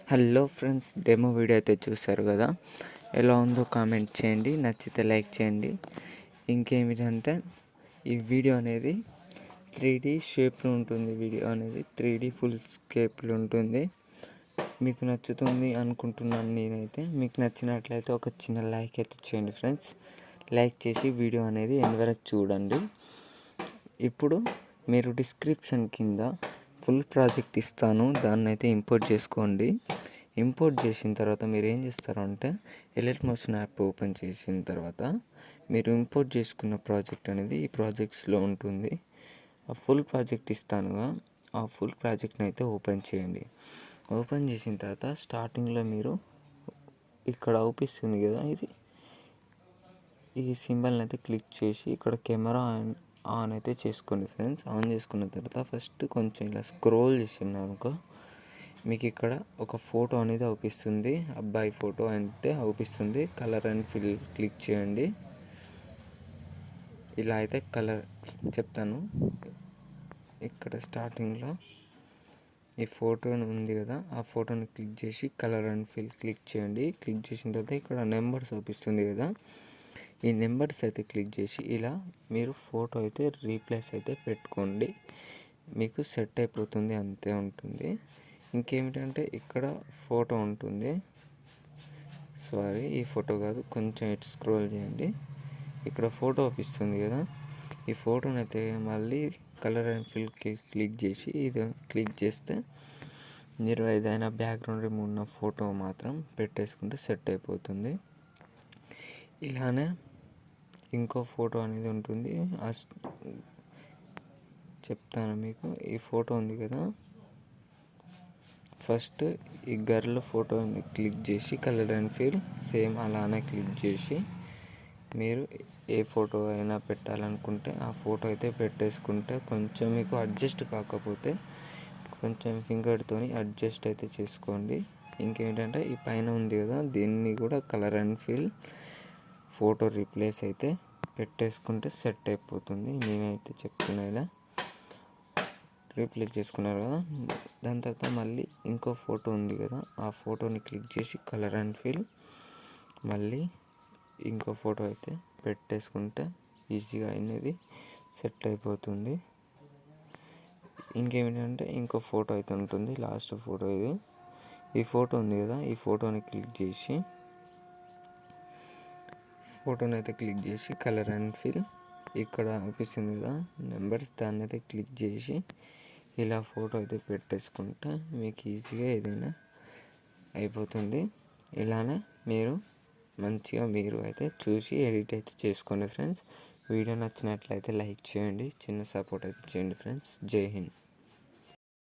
Hello friends, demo video అయితే చూశారు కదా. ఎలా ఉందో కామెంట్ చేయండి, నచ్చితే లైక్ చేయండి. ఇంకేమిటంటే ఈ వీడియో అనేది 3D షేప్లో ఉంటుంది. వీడియో అనేది 3D ఫుల్ స్కేప్లో ఉంటుంది. మీకు నచ్చుతుంది అనుకుంటున్నాను నేనైతే. మీకు నచ్చినట్లయితే ఒక చిన్న లైక్ అయితే చేయండి ఫ్రెండ్స్. లైక్ చేసి వీడియో అనేది ఎండ్ వరకు చూడండి. ఇప్పుడు మీరు డిస్క్రిప్షన్ కింద ఫుల్ ప్రాజెక్ట్ ఇస్తాను, దాన్ని అయితే ఇంపోర్ట్ చేసుకోండి. ఇంపోర్ట్ చేసిన తర్వాత మీరు ఏం చేస్తారంటే ఎలైట్ మోషన్ యాప్ ఓపెన్ చేసిన తర్వాత మీరు ఇంపోర్ట్ చేసుకున్న ప్రాజెక్ట్ అనేది ఈ ప్రాజెక్ట్స్లో ఉంటుంది. ఆ ఫుల్ ప్రాజెక్ట్ ఇస్తానుగా, ఆ ఫుల్ ప్రాజెక్ట్ని అయితే ఓపెన్ చేయండి. ఓపెన్ చేసిన తర్వాత స్టార్టింగ్లో మీరు ఇక్కడ అవుపిస్తుంది కదా, ఈ సింబల్ని అయితే క్లిక్ చేసి ఇక్కడ కెమెరా ఆన్ అయితే చేసుకోండి ఫ్రెండ్స్. ఆన్ చేసుకున్న తర్వాత ఫస్ట్ కొంచెం ఇలా స్క్రోల్ చేసినాక మీకు ఇక్కడ ఒక ఫోటో అనేది అవుపిస్తుంది. అబ్బాయి ఫోటో అంటే అవుపిస్తుంది. కలర్ అండ్ ఫిల్ క్లిక్ చేయండి. ఇలా అయితే కలర్ చెప్తాను. ఇక్కడ స్టార్టింగ్లో ఈ ఫోటో ఉంది కదా, ఆ ఫోటోని క్లిక్ చేసి కలర్ అండ్ ఫిల్ క్లిక్ చేయండి. క్లిక్ చేసిన తర్వాత ఇక్కడ నెంబర్స్ అవుపిస్తుంది కదా, ఈ నెంబర్స్ అయితే క్లిక్ చేసి ఇలా మీరు ఫోటో అయితే రీప్లేస్ అయితే పెట్టుకోండి. మీకు సెట్ అయిపోతుంది, అంతే ఉంటుంది. ఇంకేమిటంటే ఇక్కడ ఫోటో ఉంటుంది. సారీ, ఈ ఫోటో కాదు, కొంచెం ఇటు స్క్రోల్ చేయండి. ఇక్కడ ఫోటో అవుపిస్తుంది కదా, ఈ ఫోటోని అయితే మళ్ళీ కలర్ అండ్ ఫిల్ క్లిక్ చేసి ఇది క్లిక్ చేస్తే మీరు ఏదైనా బ్యాక్గ్రౌండ్ రిమూవ్ ఉన్న ఫోటో మాత్రం పెట్టేసుకుంటే సెట్ అయిపోతుంది. ఇలానే ఇంకో ఫోటో అనేది ఉంటుంది, చెప్తాను మీకు. ఈ ఫోటో ఉంది కదా, ఫస్ట్ ఈ గర్ల్ ఫోటో క్లిక్ చేసి కలర్ అండ్ ఫిల్ సేమ్ అలానే క్లిక్ చేసి మీరు ఏ ఫోటో అయినా పెట్టాలనుకుంటే ఆ ఫోటో అయితే పెట్టేసుకుంటే, కొంచెం మీకు అడ్జస్ట్ కాకపోతే కొంచెం ఫింగర్తో అడ్జస్ట్ అయితే చేసుకోండి. ఇంకేంటంటే ఈ పైన ఉంది కదా, దీన్ని కూడా colour and fill photo replace అయితే పెట్టేసుకుంటే సెట్ అయిపోతుంది. నేనైతే చెప్తున్నా ఇలా రీప్లేస్ చేసుకున్నారు కదా. దాని తర్వాత మళ్ళీ ఇంకో ఫోటో ఉంది కదా, ఆ ఫోటోని క్లిక్ చేసి కలర్ అండ్ ఫిల్ మళ్ళీ ఇంకో ఫోటో అయితే పెట్టేసుకుంటే ఈజీగా అనేది సెట్ అయిపోతుంది. ఇంకేమిటంటే ఇంకో ఫోటో అయితే ఉంటుంది, లాస్ట్ ఫోటో ఇది. ఈ ఫోటో ఉంది కదా, ఈ ఫోటోని క్లిక్ చేసి కలర్ అండ్ ఫిల్ ఇక్కడ అనిపిస్తుంది కదా నెంబర్స్, దాన్ని అయితే క్లిక్ చేసి ఇలా ఫోటో అయితే పెట్టేసుకుంటే మీకు ఈజీగా ఏదైనా అయిపోతుంది. ఇలానే మీరు మంచిగా మీరు అయితే చూసి ఎడిట్ అయితే చేసుకోండి ఫ్రెండ్స్. వీడియో నచ్చినట్లయితే లైక్ చేయండి, చిన్న సపోర్ట్ అయితే చేయండి ఫ్రెండ్స్. జై హింద్.